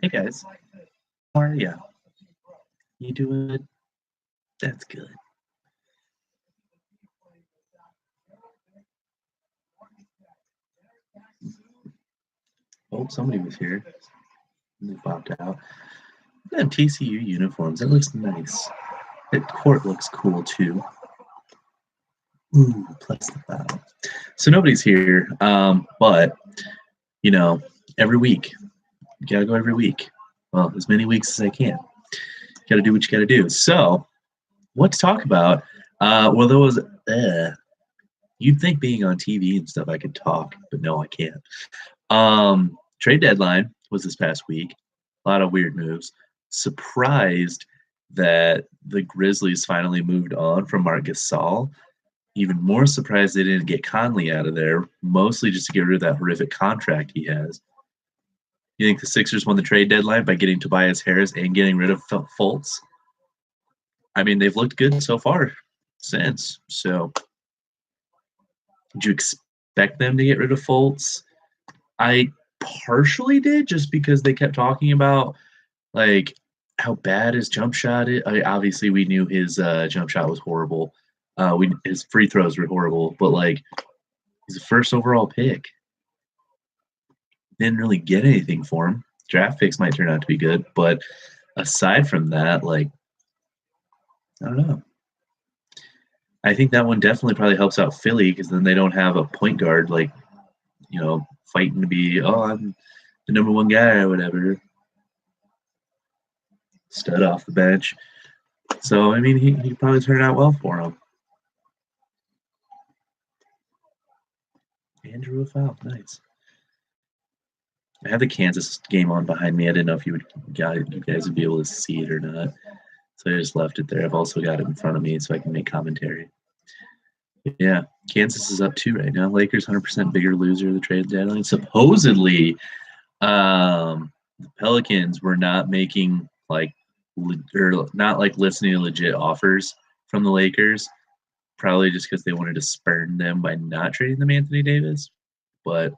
Hey guys, how are ya? You doing good? That's good. Oh, somebody was here. They popped out. Yeah, TCU uniforms. That looks nice. The court looks cool too. Ooh, plus the foul. So nobody's here. But you know, every week, you gotta go every week. Well, as many weeks as I can. Gotta do what you gotta do. So, what to talk about? Well, there was. You'd think being on TV and stuff, I could talk, but no, I can't. Trade deadline was this past week. A lot of weird moves. Surprised that the Grizzlies finally moved on from Marc Gasol. Even more surprised they didn't get Conley out of there, mostly just to get rid of that horrific contract he has. You think the Sixers won the trade deadline by getting Tobias Harris and getting rid of Fultz? I mean, they've looked good so far since. So, did you expect them to get rid of Fultz? I partially did, just because they kept talking about like how bad his jump shot is. Obviously, we knew his jump shot was horrible. His free throws were horrible, but like he's a first overall pick. Didn't really get anything for him. Draft picks might turn out to be good, but aside from that, like I don't know. I think that one definitely probably helps out Philly, because then they don't have a point guard like fighting to be, oh, I'm the number one guy or whatever. Stud off the bench. So, I mean, he probably turned out well for him. Andrew foul, nice. I have the Kansas game on behind me. I didn't know if you guys would be able to see it or not. So I just left it there. I've also got it in front of me so I can make commentary. Yeah, Kansas is up 2 right now. Lakers 100% bigger loser of the trade deadline. Supposedly, the Pelicans were not making or not like listening to legit offers from the Lakers, probably just because they wanted to spurn them by not trading them Anthony Davis. But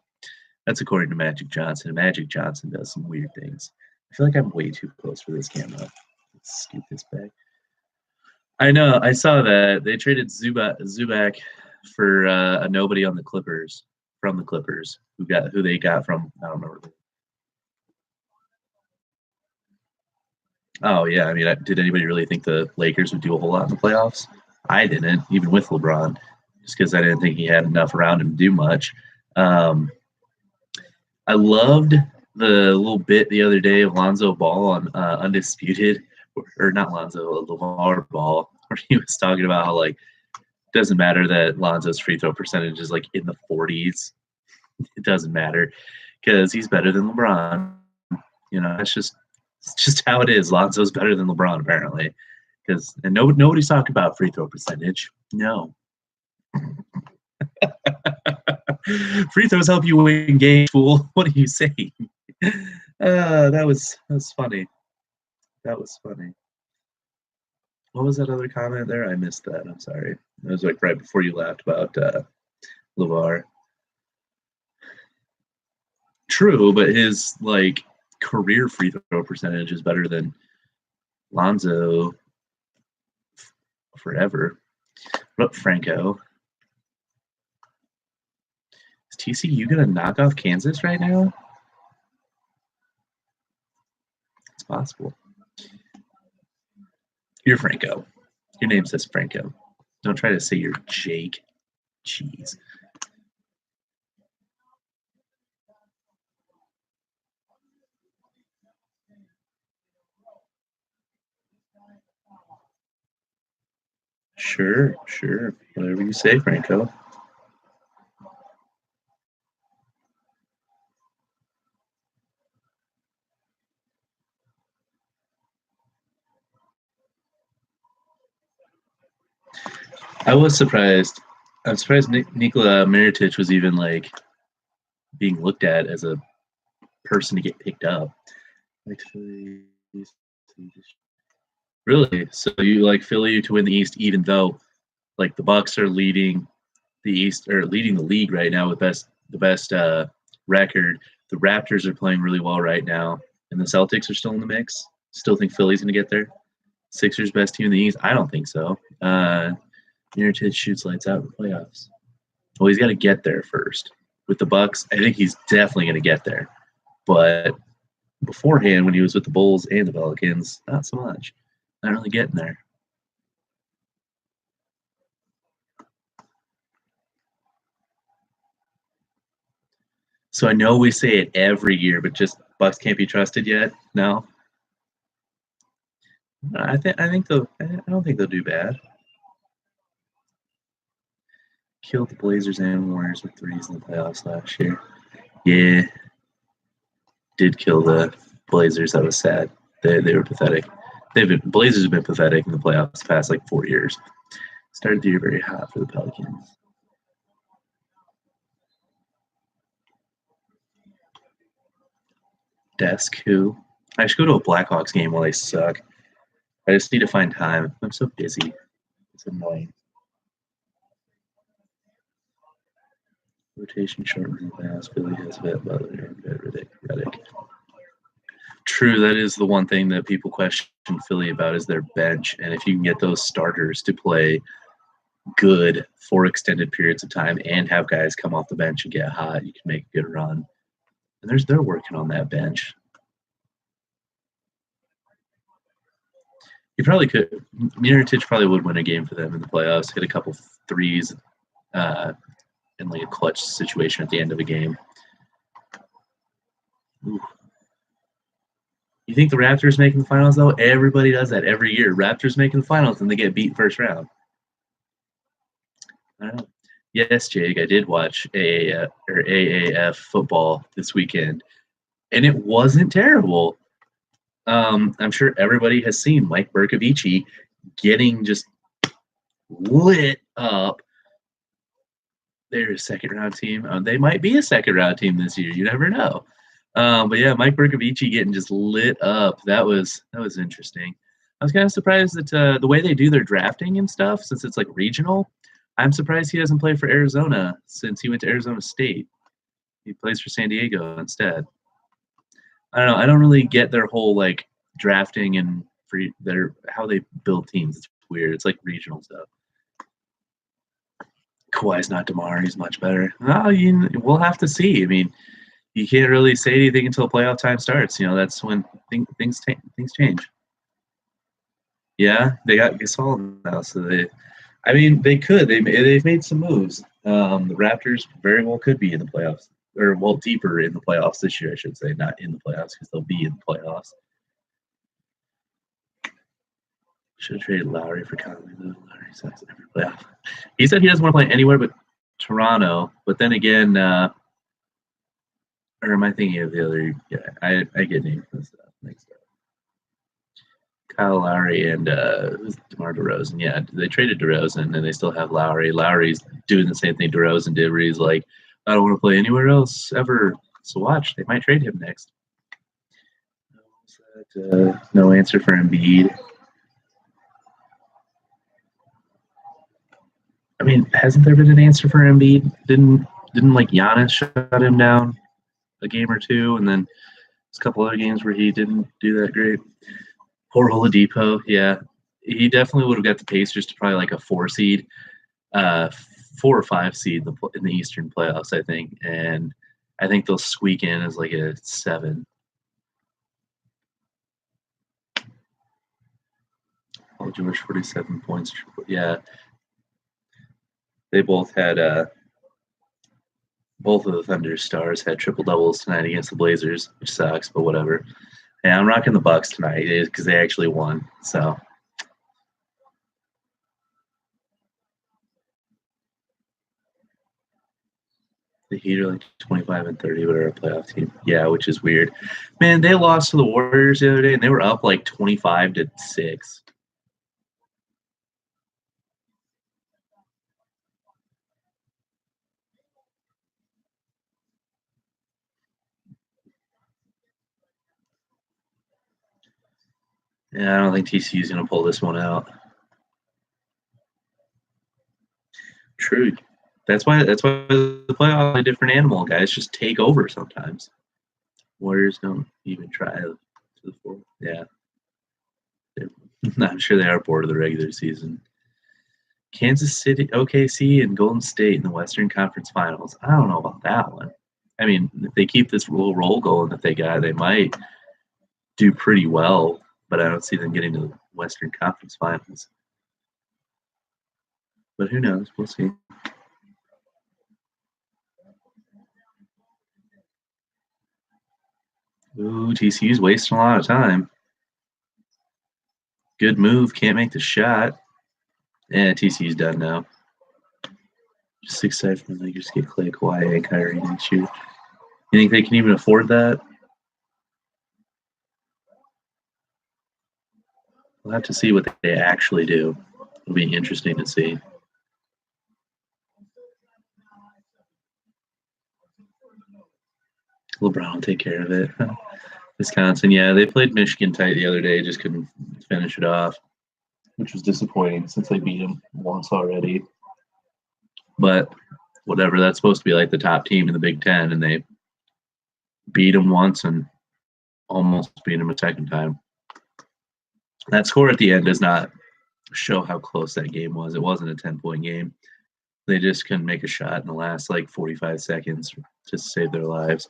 that's according to Magic Johnson. And Magic Johnson does some weird things. I feel like I'm way too close for this camera. Let's scoot this back. I know. I saw that they traded Zubac for a nobody on the Clippers, from the Clippers, who they got from, I don't remember. Oh yeah, I mean, did anybody really think the Lakers would do a whole lot in the playoffs? I didn't, even with LeBron, just because I didn't think he had enough around him to do much. I loved the little bit the other day of Lonzo Ball on Undisputed, or not Lonzo, LeVar Ball, where he was talking about how like it doesn't matter that Lonzo's free throw percentage is like in the 40s. It doesn't matter because he's better than LeBron. It's just how it is. Lonzo's better than LeBron apparently, and nobody's talking about free throw percentage. No. Free throws help you win games, fool. What are you saying? That was funny. That was funny. What was that other comment there? I missed that. I'm sorry. It was like right before you laughed about LeVar. True, but his like career free throw percentage is better than Lonzo forever. What up, Franco? Is TCU gonna knock off Kansas right now? It's possible. You're Franco. Your name says Franco. Don't try to say you're Jake. Jeez. Sure. Whatever you say, Franco. I was surprised. I'm surprised Nikola Mirotic was even like being looked at as a person to get picked up. Really? So you like Philly to win the East, even though like the Bucks are leading the East, or leading the league right now with the best record. The Raptors are playing really well right now, and the Celtics are still in the mix. Still think Philly's going to get there. Sixers best team in the East? I don't think so. Mirotic shoots lights out in the playoffs. Well, he's got to get there first. With the Bucks, I think he's definitely going to get there. But beforehand, when he was with the Bulls and the Pelicans, not so much. Not really getting there. So I know we say it every year, but just Bucks can't be trusted yet. No, I think they'll. I don't think they'll do bad. Killed the Blazers and Warriors with threes in the playoffs last year. Yeah, did kill the Blazers. That was sad. They were pathetic. Blazers have been pathetic in the playoffs the past like 4 years. Started the year very hot for the Pelicans. Desk who? I should go to a Blackhawks game while they suck. I just need to find time. I'm so busy. It's annoying. Rotation shortened in the playoffs. Philly has Vet Butler and Redick. True, that is the one thing that people question Philly about is their bench. And if you can get those starters to play good for extended periods of time and have guys come off the bench and get hot, you can make a good run. And they're working on that bench. He probably could. Mirotic probably would win a game for them in the playoffs. Hit a couple threes in like a clutch situation at the end of a game. Ooh. You think the Raptors making the finals though? Everybody does that every year. Raptors making the finals and they get beat first round. I don't know. Yes, Jake, I did watch AAF football this weekend, and it wasn't terrible. I'm sure everybody has seen Mike Bercovici getting just lit up. They're a second-round team. They might be a second-round team this year. You never know. But yeah, Mike Bercovici getting just lit up. That was interesting. I was kind of surprised that the way they do their drafting and stuff, since it's like regional, I'm surprised he doesn't play for Arizona since he went to Arizona State. He plays for San Diego instead. I don't know. I don't really get their whole like drafting and how they build teams. It's weird. It's like regional stuff. Kawhi's not DeMar. He's much better. Well, we'll have to see. I mean, you can't really say anything until playoff time starts. You know, that's when things change. Yeah, they got Gasol now, so they could. They've made some moves. The Raptors very well could be in the playoffs, or well deeper in the playoffs this year, I should say, not in the playoffs because they'll be in the playoffs. Should have traded Lowry for Conley. Lowry sucks every playoff. He said he doesn't want to play anywhere but Toronto. But then again, or am I thinking of the other? Yeah, I get names and stuff. Next up, Kyle Lowry and DeMar DeRozan. Yeah, they traded DeRozan and they still have Lowry. Lowry's doing the same thing DeRozan did, where he's like, I don't want to play anywhere else ever. So watch, they might trade him next. No answer for Embiid. I mean, hasn't there been an answer for Embiid? Didn't like Giannis shut him down a game or two, and then there's a couple other games where he didn't do that great. Poor Oladipo, yeah, he definitely would have got the Pacers to probably like a 4 seed, 4 or 5 seed in the Eastern playoffs, I think, and I think they'll squeak in as like a 7. Paul George 47 points, yeah. They both had both of the Thunder stars had triple doubles tonight against the Blazers, which sucks, but whatever. Yeah, I'm rocking the Bucks tonight because they actually won. So the Heat are like 25 and 30, but are a playoff team. Yeah, which is weird. Man, they lost to the Warriors the other day, and they were up like 25-6. Yeah, I don't think TCU's going to pull this one out. True. That's why the playoff is a different animal, guys. Just take over sometimes. Warriors don't even try to the fourth. Yeah. I'm sure they are bored of the regular season. Kansas City, OKC, and Golden State in the Western Conference Finals. I don't know about that one. I mean, if they keep this little roll going that they got, they might do pretty well, but I don't see them getting to the Western Conference Finals. But who knows? We'll see. Ooh, TCU's wasting a lot of time. Good move. Can't make the shot. And TCU's done now. Just excited for the Lakers to get Clay, Kawhi, and Kyrie next year. You think they can even afford that? We'll have to see what they actually do. It'll be interesting to see. LeBron will take care of it. Wisconsin, yeah, they played Michigan tight the other day, just couldn't finish it off, which was disappointing since they beat them once already. But whatever, that's supposed to be like the top team in the Big Ten, and they beat them once and almost beat them a second time. That score at the end does not show how close that game was. It wasn't a 10-point game. They just couldn't make a shot in the last 45 seconds to save their lives.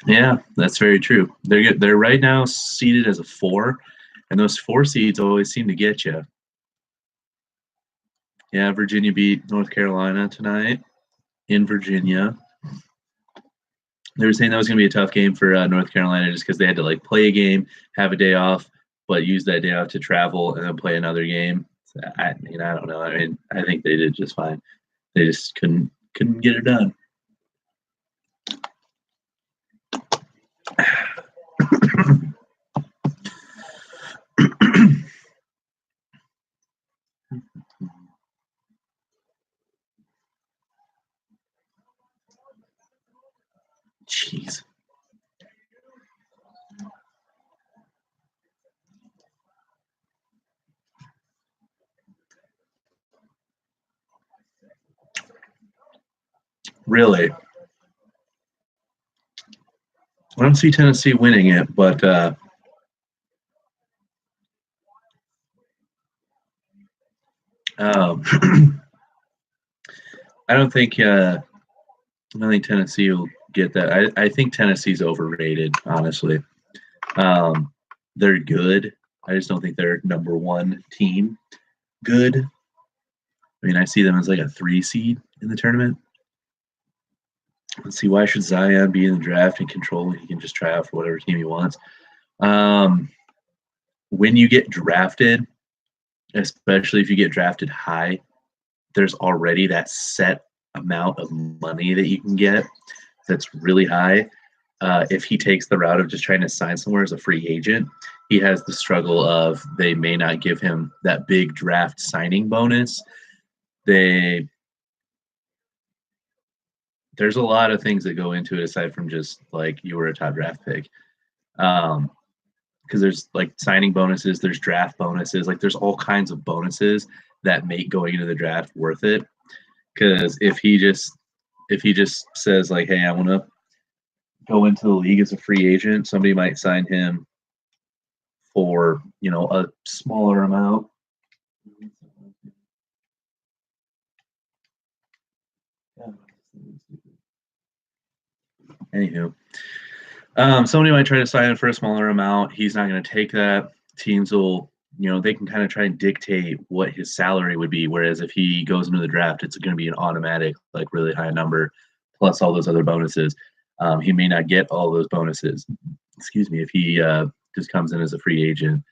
Yeah, that's very true. They're right now seeded as a 4, and those 4 seeds always seem to get you. Yeah, Virginia beat North Carolina tonight in Virginia. They were saying that was going to be a tough game for North Carolina just because they had to play a game, have a day off, but use that day off to travel and then play another game. So, I don't know. I mean, I think they did just fine. They just couldn't get it done. Jeez. Really? I don't see Tennessee winning it, but I don't think Tennessee will get that. I think Tennessee's overrated, honestly. They're good. I just don't think they're number 1 team good. I mean, I see them as a 3 seed in the tournament. Let's see, why should Zion be in the draft and control when he can just try out for whatever team he wants? When you get drafted, especially if you get drafted high, there's already that set amount of money that you can get that's really high. If he takes the route of just trying to sign somewhere as a free agent, he has the struggle of they may not give him that big draft signing bonus. There's a lot of things that go into it aside from just you were a top draft pick. Because there's signing bonuses, there's draft bonuses, there's all kinds of bonuses that make going into the draft worth it. Because if he just says hey, I want to go into the league as a free agent, somebody might sign him for a smaller amount. Anywho, somebody might try to sign him for a smaller amount. He's not going to take that. Teams will, they can kind of try and dictate what his salary would be. Whereas if he goes into the draft, it's going to be an automatic, really high number, plus all those other bonuses. He may not get all those bonuses. Excuse me, if he just comes in as a free agent.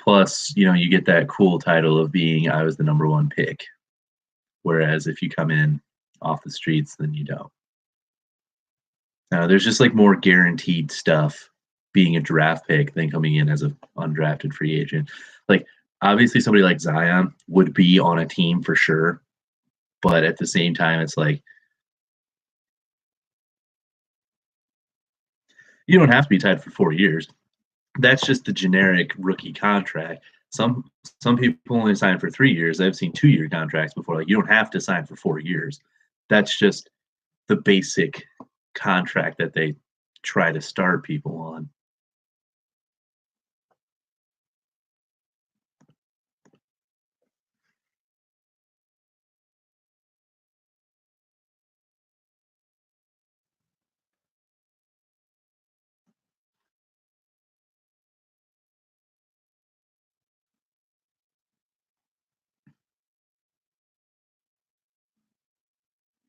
Plus, you get that cool title of being I was the number 1 pick. Whereas if you come in off the streets, then you don't. There's just more guaranteed stuff being a draft pick than coming in as an undrafted free agent. Obviously somebody like Zion would be on a team for sure, but at the same time, it's you don't have to be tied for 4 years. That's just the generic rookie contract. Some people only sign for 3 years. I've seen 2-year contracts before. You don't have to sign for 4 years. That's just the basic contract that they try to start people on.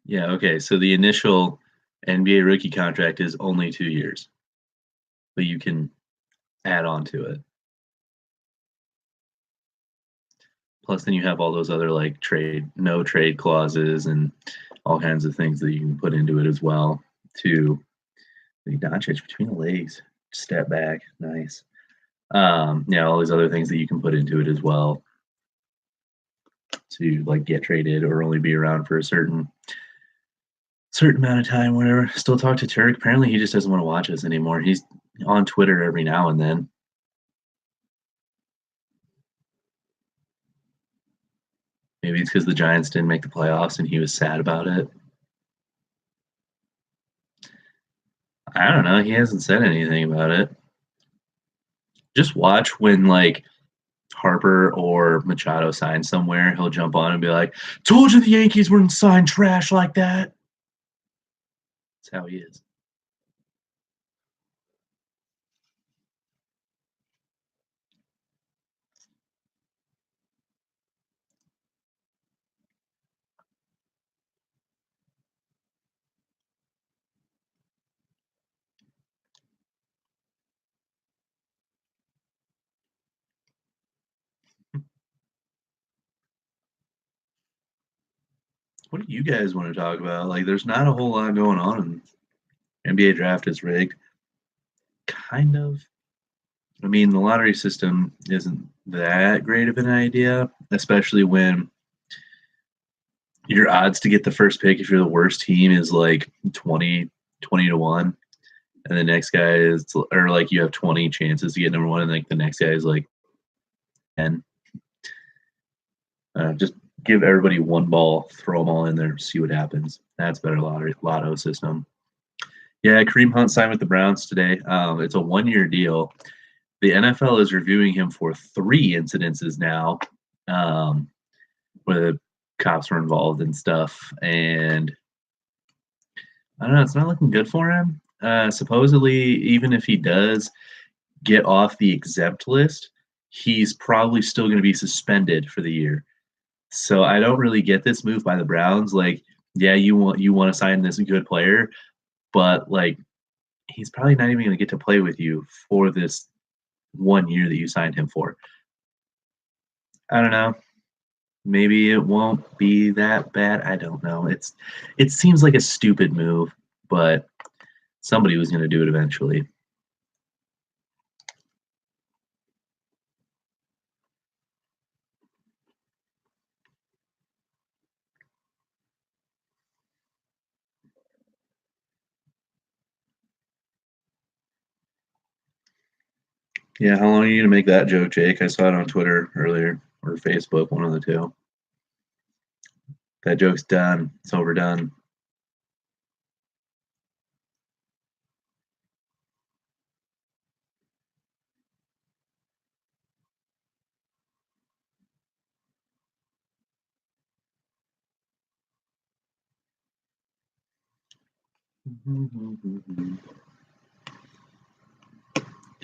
Yeah, okay. So the initial NBA rookie contract is only 2 years, but you can add on to it. Plus, then you have all those other like no trade clauses and all kinds of things that you can put into it as well. To the Doncic between the legs, step back, nice. Yeah, all these other things that you can put into it as well to like get traded or only be around for a certain amount of time, whatever. Still talk to Turk. Apparently, he just doesn't want to watch us anymore. He's on Twitter every now and then. Maybe it's because the Giants didn't make the playoffs and he was sad about it. I don't know. He hasn't said anything about it. Just watch when like Harper or Machado sign somewhere, he'll jump on and be like, "Told you the Yankees wouldn't sign trash like that." That's how he is. What do you guys want to talk about? Like, there's not a whole lot going on. NBA draft is rigged. Kind of. I mean, the lottery system isn't that great of an idea, especially when your odds to get the first pick if you're the worst team is like 20 to 1. And the next guy is, or like you have 20 chances to get number one, and like the next guy is like 10. Just give everybody one ball, throw them all in there, see what happens. That's better lotto system. Yeah, Kareem Hunt signed with the Browns today. It's a 1-year deal. The NFL is reviewing him for 3 incidences now, where the cops were involved and stuff. And I don't know, it's not looking good for him. Supposedly, even if he does get off the exempt list, he's probably still going to be suspended for the year. So I don't really get this move by the Browns. Like, yeah, you want to sign this good player, but like he's probably not even going to get to play with you for this 1 year that you signed him for. I don't know. Maybe it won't be that bad. I don't know. It seems like a stupid move, but somebody was going to do it eventually. Yeah, how long are you going to make that joke, Jake? I saw it on Twitter earlier or Facebook, one of the two. That joke's done. It's overdone.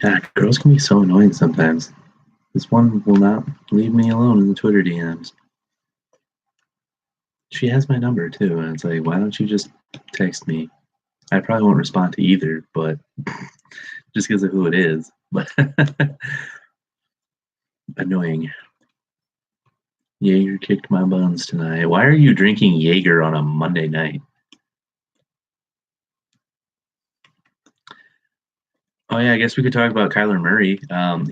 Yeah, girls can be so annoying sometimes. This one will not leave me alone in the Twitter DMs. She has my number too, and it's like, why don't you just text me? I probably won't respond to either, but just because of who it is. But annoying. Jaeger kicked my buns tonight. Why are you drinking Jaeger on a Monday night? Oh yeah, I guess we could talk about Kyler Murray.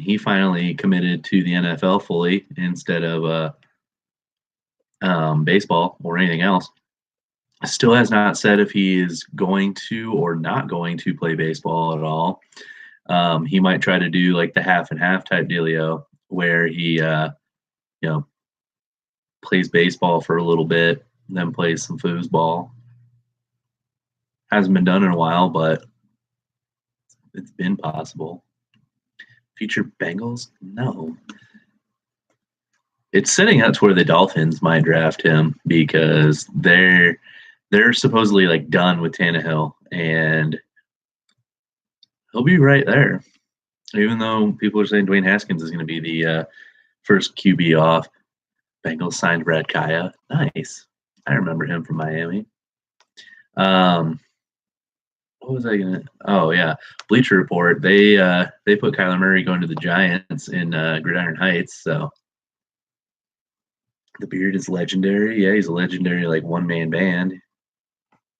He finally committed to the NFL fully instead of baseball or anything else. Still has not said if he is going to or not going to play baseball at all. He might try to do like the half and half type dealio where he, you know, plays baseball for a little bit, then plays some foosball. Hasn't been done in a while, but it's been possible. Future Bengals? No. It's setting up to where the Dolphins might draft him because they're supposedly like done with Tannehill, and he'll be right there. Even though people are saying Dwayne Haskins is going to be the first QB off. Bengals signed Brad Kaya. Nice. I remember him from Miami. What was I gonna? Oh yeah, Bleacher Report. They put Kyler Murray going to the Giants in Gridiron Heights. So the beard is legendary. Yeah, he's a legendary like one man band.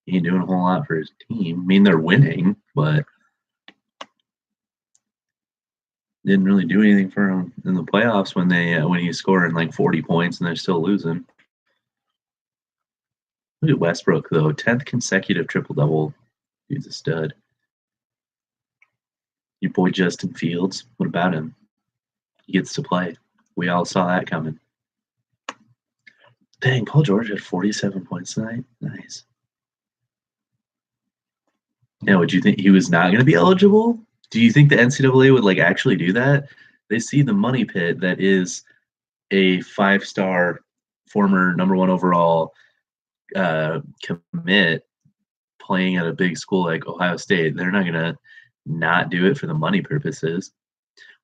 He ain't doing a whole lot for his team. I mean, they're winning, but didn't really do anything for him in the playoffs when he's scoring like 40 points and they're still losing. Look at Westbrook though, 10th consecutive triple double. He's a stud. Your boy Justin Fields. What about him? He gets to play. We all saw that coming. Dang, Paul George had 47 points tonight. Nice. Now, would you think he was not going to be eligible? Do you think the NCAA would like actually do that? They see the money pit that is a 5-star former number 1 overall commit playing at a big school like Ohio State. They're not going to not do it for the money purposes.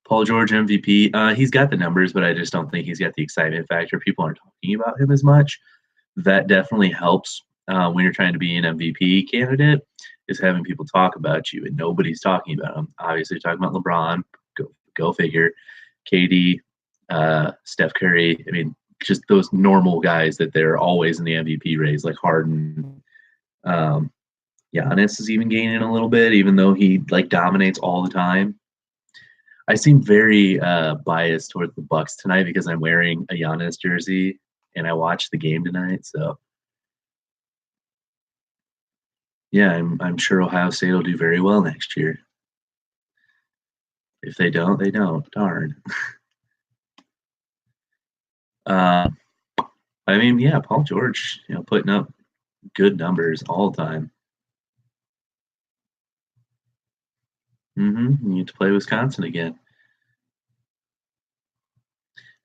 Paul George MVP. He's got the numbers, but I just don't think he's got the excitement factor. People aren't talking about him as much. That definitely helps when you're trying to be an MVP candidate, is having people talk about you, and nobody's talking about him. Obviously, talking about LeBron, go figure. KD, Steph Curry. I mean, just those normal guys that they're always in the MVP race, like Harden. Giannis is even gaining a little bit, even though he like dominates all the time. I seem very biased towards the Bucks tonight because I'm wearing a Giannis jersey and I watched the game tonight. So yeah, I'm sure Ohio State will do very well next year. If they don't, they don't. Darn. I mean, yeah, Paul George, putting up good numbers all the time. You need to play Wisconsin again.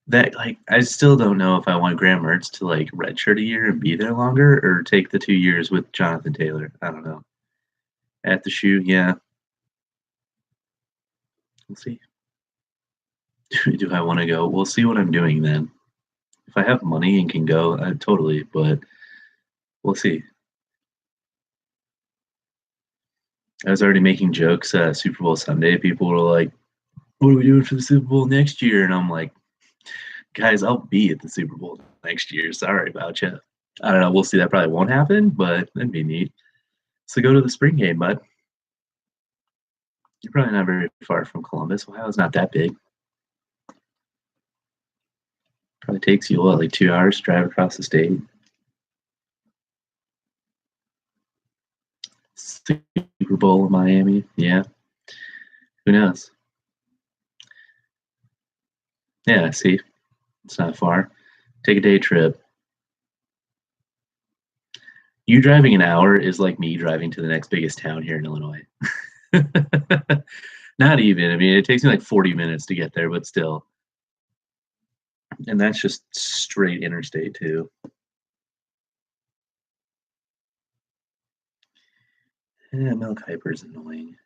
That like I still don't know if I want Graham Mertz to like redshirt a year and be there longer, or take the 2 years with Jonathan Taylor. I don't know. At the shoe, yeah. We'll see. Do I want to go? We'll see what I'm doing then. If I have money and can go, totally. But we'll see. I was already making jokes Super Bowl Sunday. People were like, "What are we doing for the Super Bowl next year?" And I'm like, "Guys, I'll be at the Super Bowl next year. Sorry about you." I don't know. We'll see. That probably won't happen, but that'd be neat. So go to the spring game, bud. You're probably not very far from Columbus. Ohio's not that big. Probably takes you what, like 2 hours to drive across the state. Super Bowl in Miami. Yeah. Who knows? Yeah, see. It's not far. Take a day trip. You driving an hour is like me driving to the next biggest town here in Illinois. Not even. I mean, it takes me like 40 minutes to get there, but still. And that's just straight interstate too. Yeah, Mel Kiper's annoying.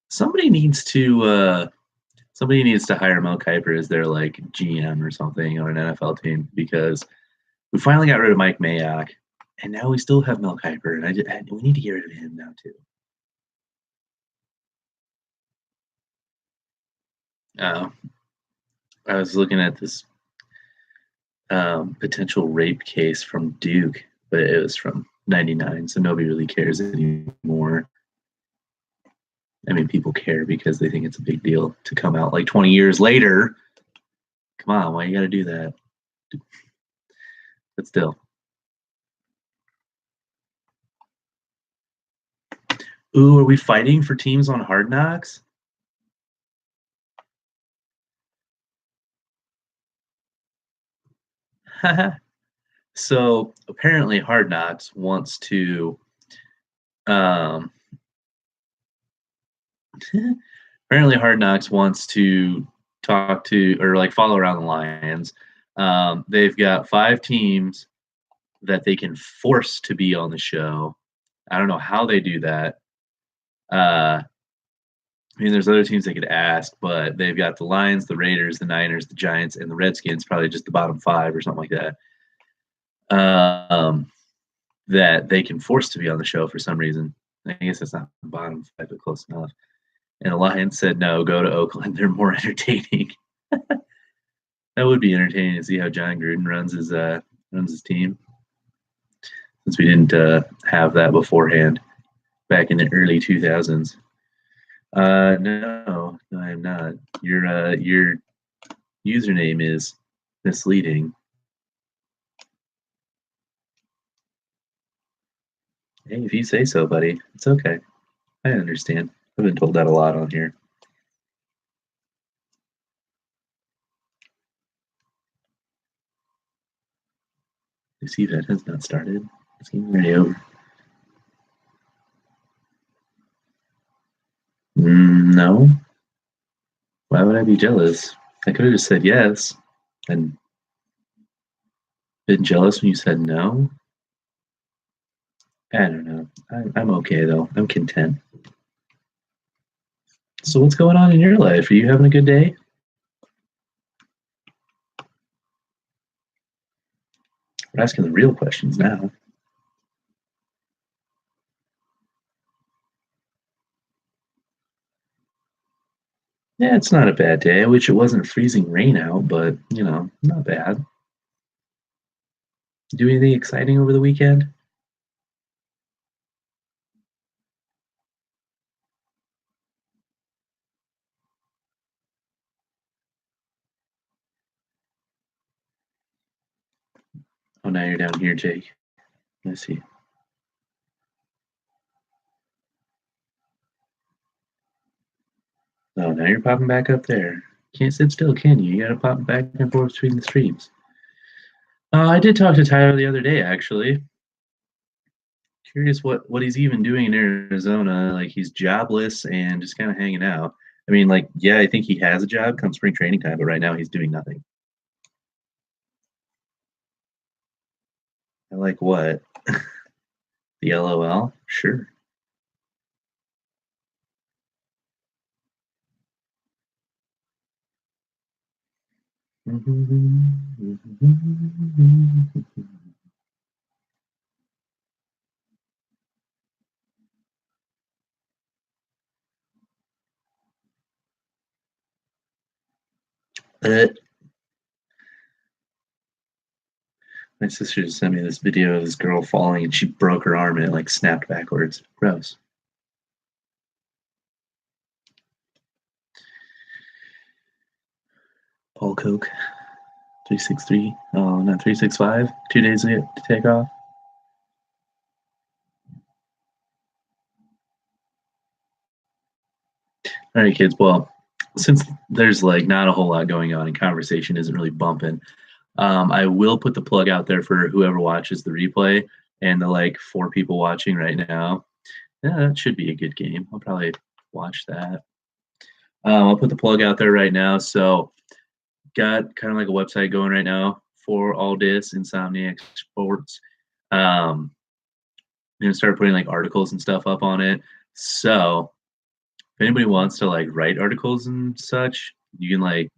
Somebody needs to hire Mel Kiper as their like GM or something on an NFL team, because we finally got rid of Mike Mayock, and now we still have Mel Kiper, and we need to get rid of him now too. I was looking at this potential rape case from Duke, but it was from '99, so nobody really cares anymore. I mean, people care because they think it's a big deal to come out like 20 years later. Come on, why you got to do that? But still. Ooh, are we fighting for teams on Hard Knocks? So apparently Hard Knocks wants to Um, apparently, Hard Knocks wants to talk to or like follow around the Lions. They've got 5 teams that they can force to be on the show. I don't know how they do that. I mean, there's other teams they could ask, but they've got the Lions, the Raiders, the Niners, the Giants, and the Redskins, probably just the bottom 5 or something like that. That they can force to be on the show for some reason. I guess that's not the bottom 5, but close enough. And the Lions said, no, go to Oakland. They're more entertaining. That would be entertaining to see how John Gruden runs his team. Since we didn't have that beforehand back in the early 2000s. No, I am not. Your username is misleading. Hey, if you say so, buddy, it's okay. I understand. I've been told that a lot on here. This event has not started. It's getting ready over. No. Why would I be jealous? I could have just said yes and been jealous when you said no. I don't know. I'm okay, though. I'm content. So what's going on in your life? Are you having a good day? We're asking the real questions now. Yeah, it's not a bad day. I wish it wasn't freezing rain out, but, not bad. Do anything exciting over the weekend? Oh, now you're down here, Jake. Let's see. Oh, now you're popping back up there. Can't sit still, can you? You gotta pop back and forth between the streams. I did talk to Tyler the other day, actually. Curious what he's even doing in Arizona. Like, he's jobless and just kind of hanging out. I mean, like, yeah, I think he has a job come spring training time, but right now he's doing nothing. I like what? The LOL? Sure. My sister just sent me this video of this girl falling and she broke her arm and it like snapped backwards. Gross. Paul Coke, 363. Oh, not 365. 2 days to take off. All right, kids. Well, since there's like not a whole lot going on and conversation isn't really bumping, I will put the plug out there for whoever watches the replay and the like 4 people watching right now. Yeah, that should be a good game. I'll probably watch that. I'll put the plug out there right now. So, got kind of like a website going right now for all this Insomniac Sports. I'm gonna start putting like articles and stuff up on it. So, if anybody wants to like write articles and such, you can like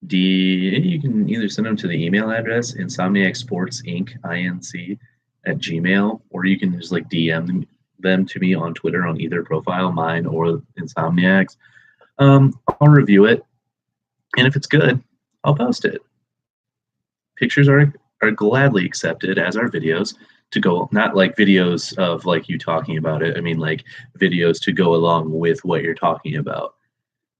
you can either send them to the email address Insomniac Sports Inc. Inc. at Gmail, or you can just like DM them to me on Twitter on either profile, mine or Insomniac's. I'll review it, and if it's good, I'll post it. Pictures are gladly accepted, as are videos to go, not like videos of like you talking about it. I mean like videos to go along with what you're talking about.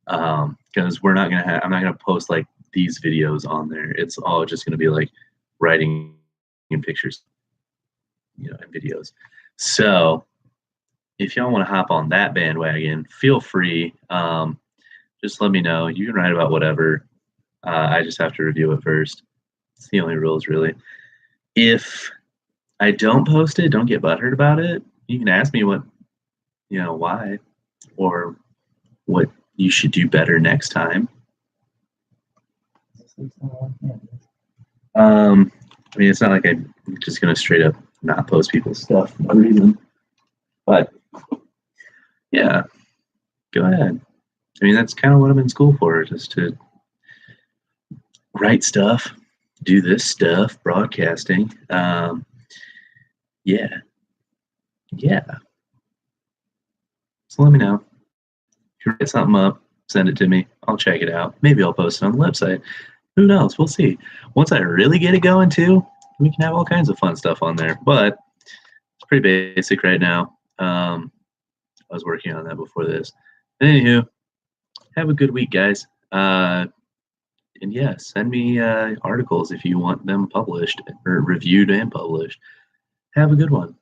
Because I'm not gonna post like these videos on there. It's all just gonna be like writing and pictures, and videos. So if y'all want to hop on that bandwagon, feel free. Just let me know. You can write about whatever. I just have to review it first. It's the only rules, really. If I don't post it, don't get butthurt about it. You can ask me why, or what you should do better next time. I mean, it's not like I'm just gonna straight up not post people's stuff for no reason. But yeah, go ahead. I mean, that's kind of what I'm in school for, just to write stuff, do this stuff, broadcasting. Yeah, yeah. So let me know. If you write something up, send it to me. I'll check it out. Maybe I'll post it on the website. Who knows? We'll see. Once I really get it going too, we can have all kinds of fun stuff on there. But it's pretty basic right now. I was working on that before this. Anywho, have a good week, guys. And yeah, send me articles if you want them published or reviewed and published. Have a good one.